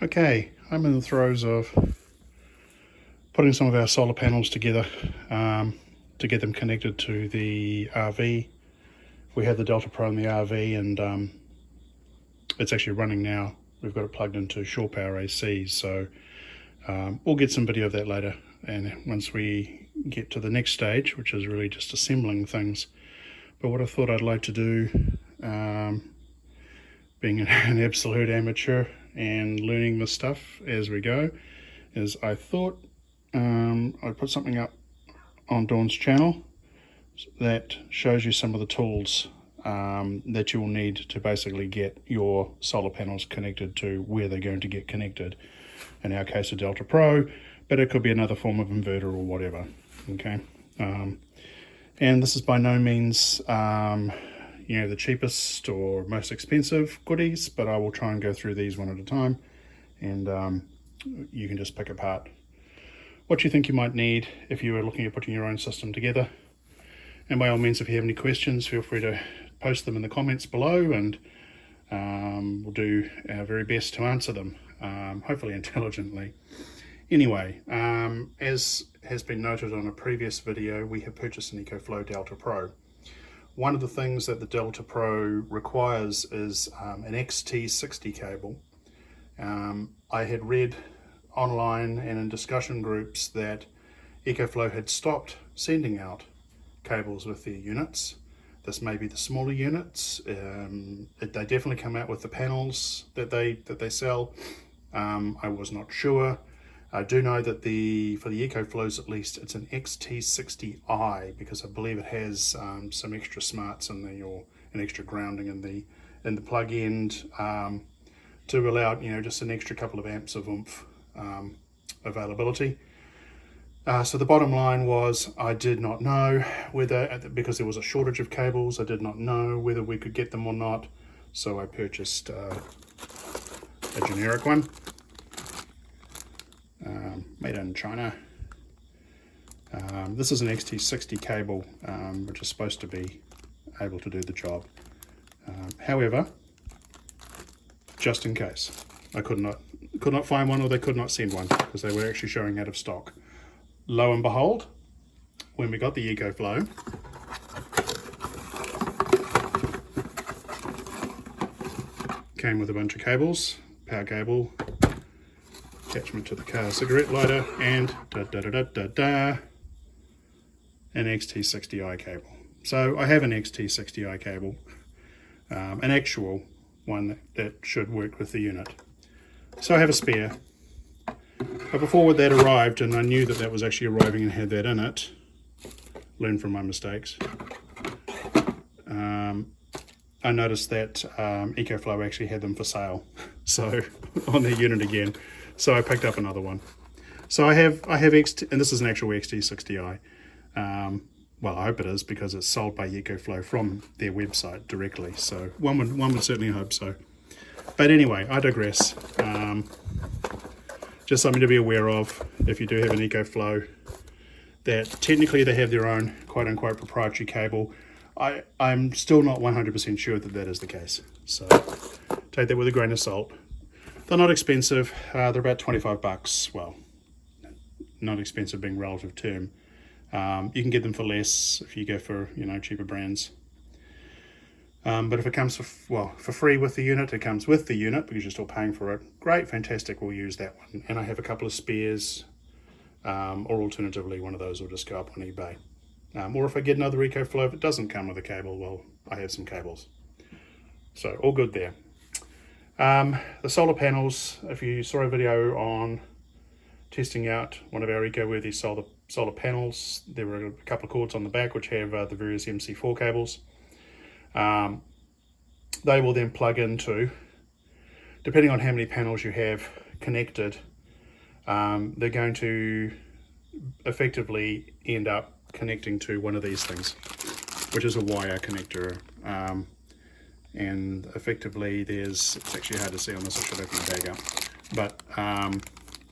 Okay, I'm in the throes of putting some of our solar panels together to get them connected to the RV. We had the Delta Pro in the RV and it's actually running now. We've got it plugged into shore power ACs, so we'll get some video of that later. And once we get to the next stage, which is really just assembling things. But what I thought I'd like to do, being an absolute amateur and learning this stuff as we go, is I thought I'd put something up on Dawn's channel that shows you some of the tools that you will need to basically get your solar panels connected to where they're going to get connected. In our case, a Delta Pro, but it could be another form of inverter or whatever. Okay, and this is by no means the cheapest or most expensive goodies, but I will try and go through these one at a time, and you can just pick apart what you think you might need if you are looking at putting your own system together. And by all means, if you have any questions, feel free to post them in the comments below, and we'll do our very best to answer them, hopefully intelligently. Anyway, as has been noted on a previous video, we have purchased an EcoFlow Delta Pro. One of the things that the Delta Pro requires is an XT60 cable. I had read online and in discussion groups that EcoFlow had stopped sending out cables with their units. This may be the smaller units. They definitely come out with the panels that they sell. I was not sure. I do know that for the EcoFlows at least, it's an XT60i, because I believe it has some extra smarts in there, or an extra grounding in the plug end to allow just an extra couple of amps of oomph availability. So the bottom line was, I did not know whether, because there was a shortage of cables, I did not know whether we could get them or not. So I purchased a generic one, made in China. This is an XT60 cable, which is supposed to be able to do the job. However, just in case, I could not find one, or they could not send one, because they were actually showing out of stock. Lo and behold, when we got the EcoFlow, came with a bunch of cables, power cable, attachment to the car cigarette lighter, and an XT60i cable. So I have an XT60i cable, an actual one that should work with the unit. So I have a spare. But before that arrived, and I knew that was actually arriving and had that in it, learn from my mistakes, I noticed that EcoFlow actually had them for sale, so on their unit again. So I picked up another one. So I have XT, and this is an actual XT60i. Well, I hope it is, because it's sold by EcoFlow from their website directly. So one would certainly hope so. But anyway, I digress. Just something to be aware of if you do have an EcoFlow, that technically they have their own quote-unquote proprietary cable. I'm still not 100% sure that is the case. So take that with a grain of salt. They're not expensive. They're about 25 bucks. Well, not expensive being relative term. You can get them for less if you go for cheaper brands. But if it comes for free with the unit, it comes with the unit because you're still paying for it. Great, fantastic, we'll use that one. And I have a couple of spares, or alternatively, one of those will just go up on eBay. Or if I get another EcoFlow, if it doesn't come with a cable, well, I have some cables. So all good there. The solar panels, if you saw a video on testing out one of our EcoWorthy solar panels, there were a couple of cords on the back which have the various MC4 cables. They will then plug into, depending on how many panels you have connected, they're going to effectively end up connecting to one of these things, which is a wire connector. And effectively it's actually hard to see on this, I should open the bag up, but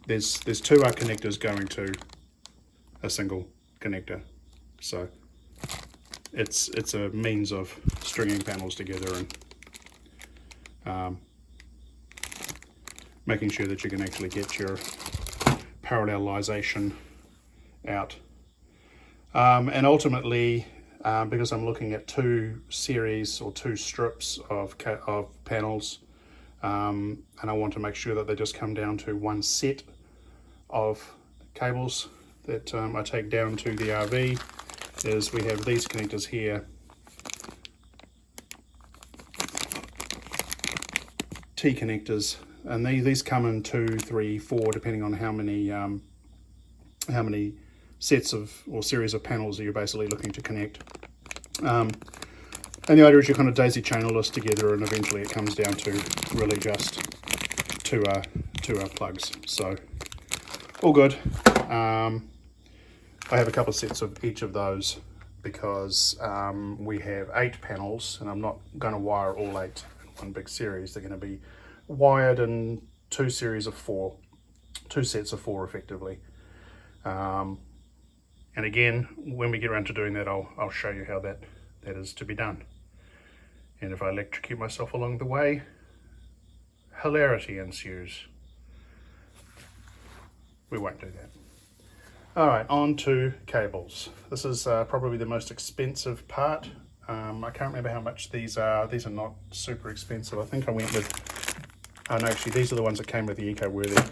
there's two arc connectors going to a single connector. So it's a means of stringing panels together and making sure that you can actually get your parallelization out. And ultimately, because I'm looking at two series or two strips of panels, and I want to make sure that they just come down to one set of cables that I take down to the RV, is we have these connectors here, T connectors, and these come in 2, 3, 4, depending on how many sets of or series of panels that you're basically looking to connect. And the idea is you kind of daisy chain all this together, and eventually it comes down to really just two plugs. So all good. I have a couple of sets of each of those because we have 8 panels, and I'm not going to wire all 8 in one big series. They're going to be wired in 2 sets of 4 effectively. And again, when we get around to doing that, I'll show you how that is to be done. And if I electrocute myself along the way, hilarity ensues. We won't do that. All right, on to cables. This is probably the most expensive part. I can't remember how much these are. These are not super expensive. I think I went with, oh no, actually these are the ones that came with the EcoWorthy.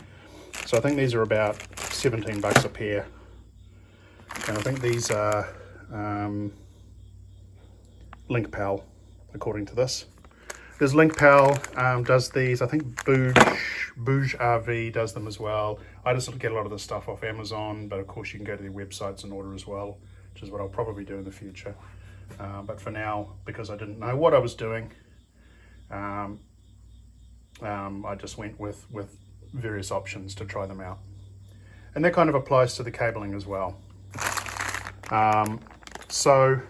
So I think these are about 17 bucks a pair. And I think these are LinkPal, according to this. There's LinkPal does these. I think Bouge RV does them as well. I just get a lot of this stuff off Amazon, but of course you can go to their websites and order as well, which is what I'll probably do in the future. But for now, because I didn't know what I was doing, I just went with various options to try them out. And that kind of applies to the cabling as well. So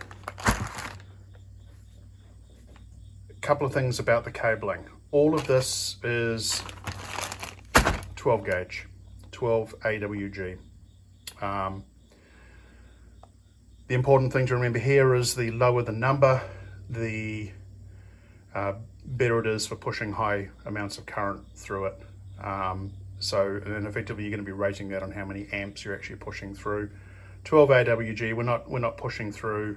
a couple of things about the cabling. All of this is 12 gauge, 12 AWG. The important thing to remember here is the lower the number, the better it is for pushing high amounts of current through it. So then effectively you're going to be rating that on how many amps you're actually pushing through. 12 AWG, we're not pushing through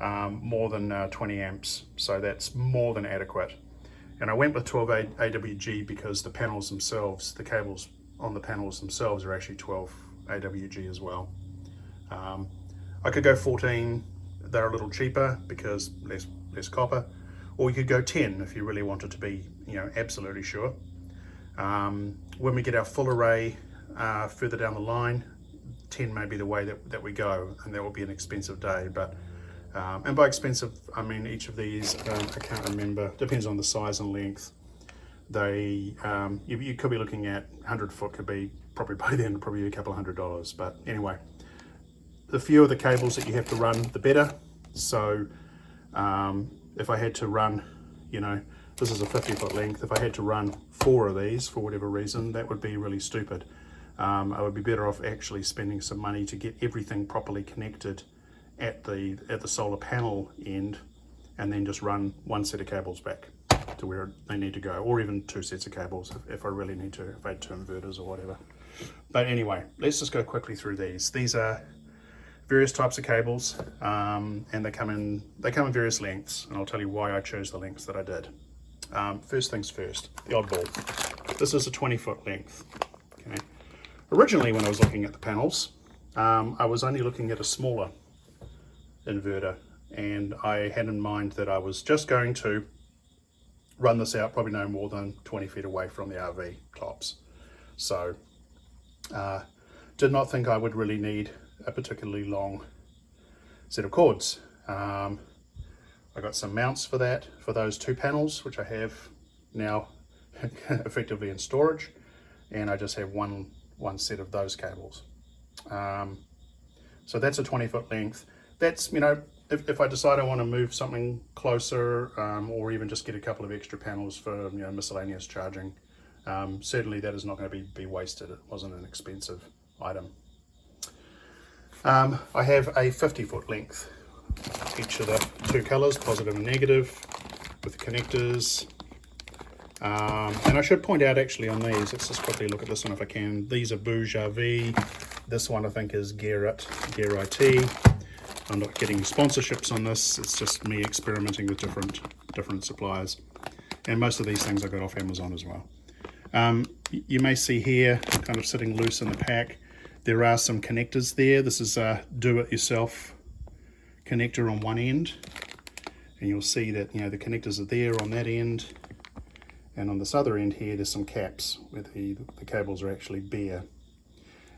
more than 20 amps, so that's more than adequate. And I went with 12 AWG because the panels themselves, the cables on the panels themselves are actually 12 AWG as well. I could go 14, they're a little cheaper because less copper, or you could go 10 if you really wanted to be, absolutely sure. When we get our full array further down the line, 10 may be the way that we go, and that will be an expensive day. But and by expensive, I mean each of these, I can't remember, depends on the size and length. They you could be looking at 100 foot, could be probably by then probably a couple of $100. But anyway, the fewer the cables that you have to run, the better. So if I had to run, this is a 50-foot length. If I had to run 4 of these for whatever reason, that would be really stupid. I would be better off actually spending some money to get everything properly connected at the solar panel end, and then just run one set of cables back to where they need to go, or even 2 sets of cables if I really need to, if I had 2 inverters or whatever. But anyway, let's just go quickly through these. These are various types of cables, and they come in various lengths, and I'll tell you why I chose the lengths that I did. First things first, the oddball. This is a 20-foot length. Okay. Originally, when I was looking at the panels, I was only looking at a smaller inverter, and I had in mind that I was just going to run this out probably no more than 20 feet away from the RV tops. So did not think I would really need a particularly long set of cords. I got some mounts for that, for those 2 panels, which I have now effectively in storage, and I just have one set of those cables. So that's a 20-foot length. That's, if I decide I want to move something closer, or even just get a couple of extra panels for miscellaneous charging, certainly that is not going to be wasted. It wasn't an expensive item. I have a 50-foot length, each of the 2 colors, positive and negative, with connectors. And I should point out actually on these, let's just quickly look at this one if I can. These are Bouge-RV. This one I think is Gear IT. I'm not getting sponsorships on this. It's just me experimenting with different suppliers. And most of these things I got off Amazon as well. You may see here, kind of sitting loose in the pack, there are some connectors there. This is a do-it-yourself connector on one end. And you'll see that, you know, the connectors are there on that end. And on this other end here, there's some caps where the cables are actually bare.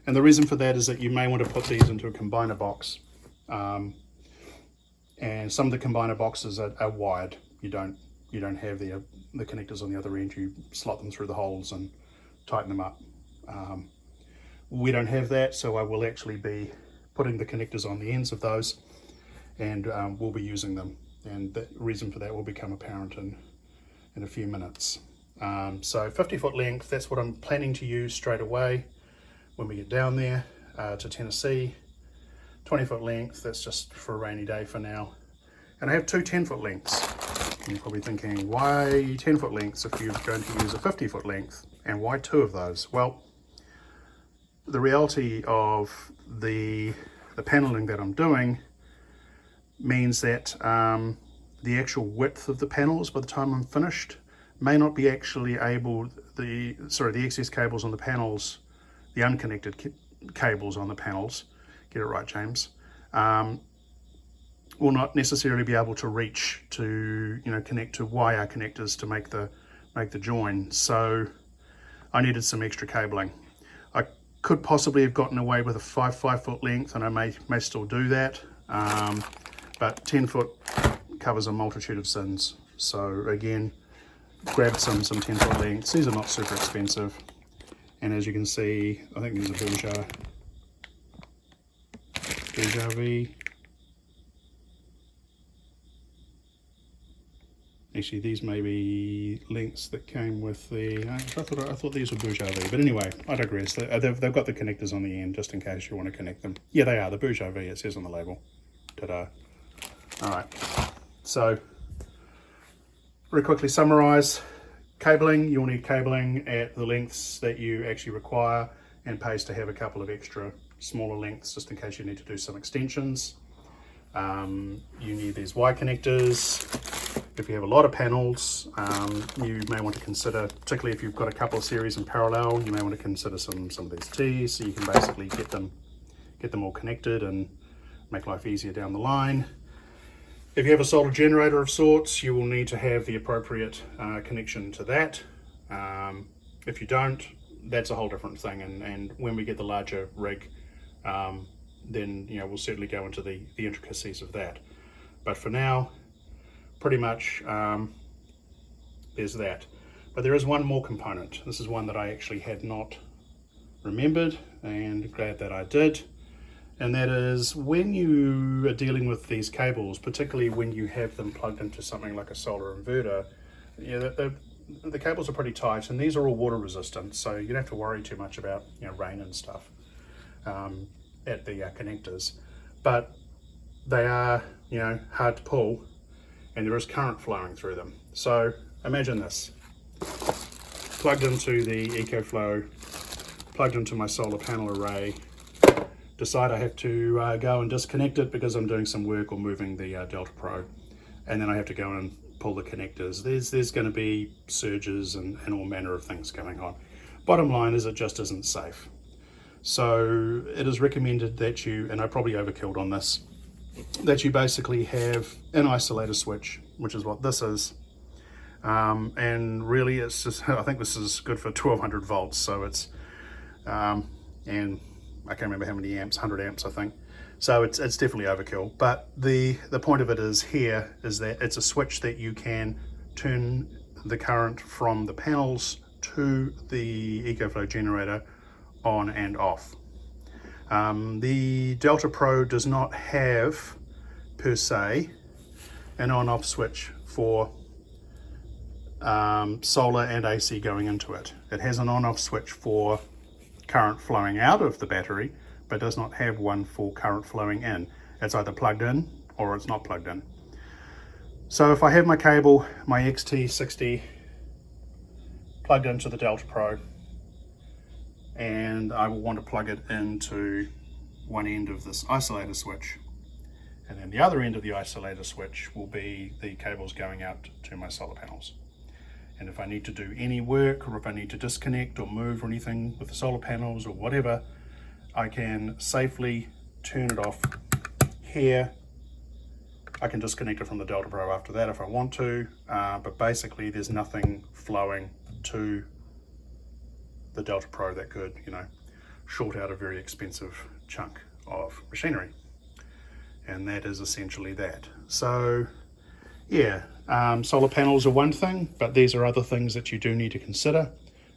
And the reason for that is that you may want to put these into a combiner box. And some of the combiner boxes are wired. You don't have the connectors on the other end. You slot them through the holes and tighten them up. We don't have that, so I will actually be putting the connectors on the ends of those, and we'll be using them. And the reason for that will become apparent in a few minutes. So 50-foot length, that's what I'm planning to use straight away when we get down there to Tennessee. 20-foot length, that's just for a rainy day for now. And I have two 10-foot lengths. And you're probably thinking, why 10-foot lengths if you're going to use a 50-foot length? And why two of those? Well, the reality of the paneling that I'm doing means that the actual width of the panels by the time I'm finished may not be actually able, the excess cables on the panels, the unconnected cables on the panels, get it right James, will not necessarily be able to reach to, you know, connect to wire connectors to make the join. So I needed some extra cabling. I could possibly have gotten away with a 5-foot length, and I may still do that, but 10 foot covers a multitude of sins. So again, grab some 10-foot lengths. These are not super expensive, and as you can see, I think these are Bouge-RV. Actually, these may be lengths that came with the. I thought these were Bouge-RV, but anyway, I digress. They've got the connectors on the end just in case you want to connect them. Yeah, they are the Bouge-RV. It says on the label. Ta-da! All right. So, very quickly summarise. Cabling. You'll need cabling at the lengths that you actually require, and pays to have a couple of extra smaller lengths just in case you need to do some extensions. You need these Y connectors. If you have a lot of panels, you may want to consider, particularly if you've got a couple of series in parallel, you may want to consider some of these T's, so you can basically get them all connected and make life easier down the line. If you have a solar generator of sorts, you will need to have the appropriate connection to that. If you don't, that's a whole different thing, and when we get the larger rig, then, you know, we'll certainly go into the intricacies of that. But for now, pretty much there's that. But there is one more component. This is one that I actually had not remembered, and glad that I did. And that is, when you are dealing with these cables, particularly when you have them plugged into something like a solar inverter, you know, the cables are pretty tight, and these are all water resistant, so you don't have to worry too much about, you know, rain and stuff at the connectors. But they are, you know, hard to pull, and there is current flowing through them. So imagine this, plugged into the EcoFlow, plugged into my solar panel array, decide I have to go and disconnect it because I'm doing some work or moving the Delta Pro, and then I have to go and pull the connectors. There's going to be surges and all manner of things going on. Bottom line is, it just isn't safe. So it is recommended that you, and I probably overkilled on this, that you basically have an isolator switch, which is what this is. And really it's just, I think this is good for 1200 volts. So it's, and I can't remember how many amps, 100 amps I think. So it's definitely overkill. But the point of it is here is that it's a switch that you can turn the current from the panels to the EcoFlow generator on and off. The Delta Pro does not have, per se, an on-off switch for solar and AC going into it. It has an on-off switch for current flowing out of the battery, but does not have one for current flowing in. It's either plugged in or it's not plugged in. So if I have my cable, my XT60 plugged into the Delta Pro, and I will want to plug it into one end of this isolator switch, and then the other end of the isolator switch will be the cables going out to my solar panels. And if I need to do any work, or if I need to disconnect or move or anything with the solar panels or whatever, I can safely turn it off here. I can disconnect it from the Delta Pro after that if I want to, but basically there's nothing flowing to the Delta Pro that could, you know, short out a very expensive chunk of machinery. And that is essentially that. So yeah, solar panels are one thing, but these are other things that you do need to consider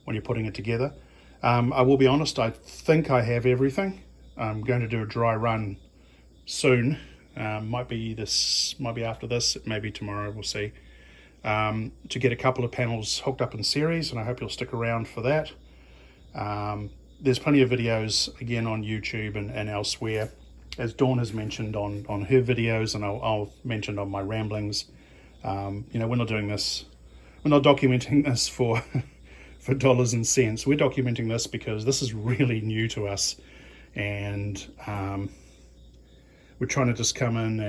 when you're putting it together. I will be honest, I think I have everything. I'm going to do a dry run soon. Might be after this, maybe tomorrow, we'll see. To get a couple of panels hooked up in series, and I hope you'll stick around for that. There's plenty of videos again on YouTube and elsewhere, as Dawn has mentioned on her videos, and I'll mention on my ramblings. You know, we're not doing this, we're not documenting this for for dollars and cents. We're documenting this because this is really new to us, and we're trying to just come in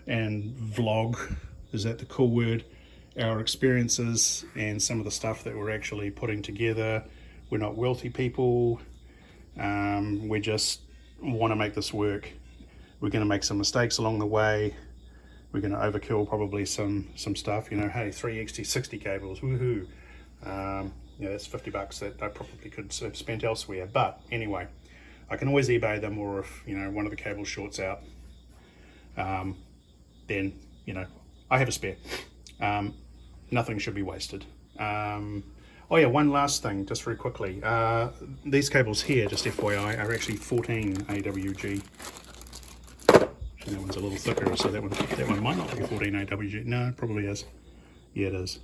and vlog, is that the cool word, our experiences and some of the stuff that we're actually putting together. We're not wealthy people. We just want to make this work. We're going to make some mistakes along the way. We're going to overkill probably some stuff. You know, hey, 3 XT60 cables, woohoo! Yeah, that's $50 that I probably could have spent elsewhere. But anyway, I can always eBay them, or if, you know, one of the cables shorts out, then, you know, I have a spare. Nothing should be wasted. Oh yeah, one last thing, just very quickly. These cables here, just FYI, are actually 14 AWG. And that one's a little thicker, so that one might not be 14 AWG. No, it probably is. Yeah, it is.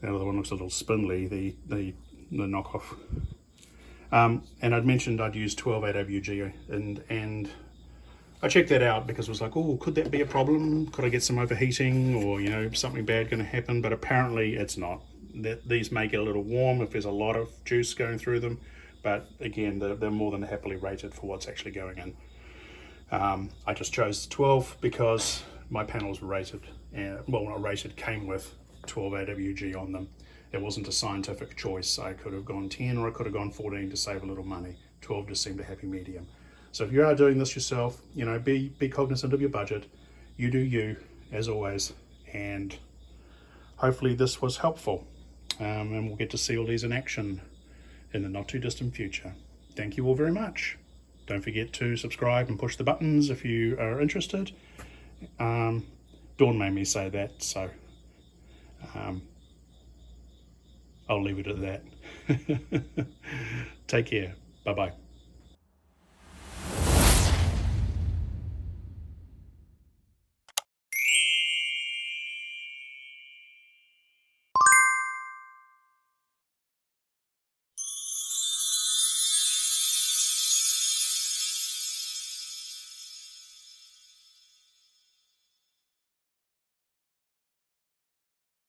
That other one looks a little spindly, the knockoff. And I'd mentioned I'd use 12 AWG, and I checked that out because it was like, oh, could that be a problem? Could I get some overheating, or, you know, something bad going to happen? But apparently it's not. These may get a little warm if there's a lot of juice going through them, but again, they're more than happily rated for what's actually going in. I just chose 12 because my panels were rated, and well, not rated, came with 12 AWG on them. It wasn't a scientific choice. I could have gone 10 or I could have gone 14 to save a little money. 12 just seemed a happy medium. So if you are doing this yourself, you know, be cognizant of your budget. You do you, as always, and hopefully this was helpful. And we'll get to see all these in action in the not too distant future. Thank you all very much. Don't forget to subscribe and push the buttons if you are interested. Dawn made me say that, so I'll leave it at that. Take care. Bye-bye.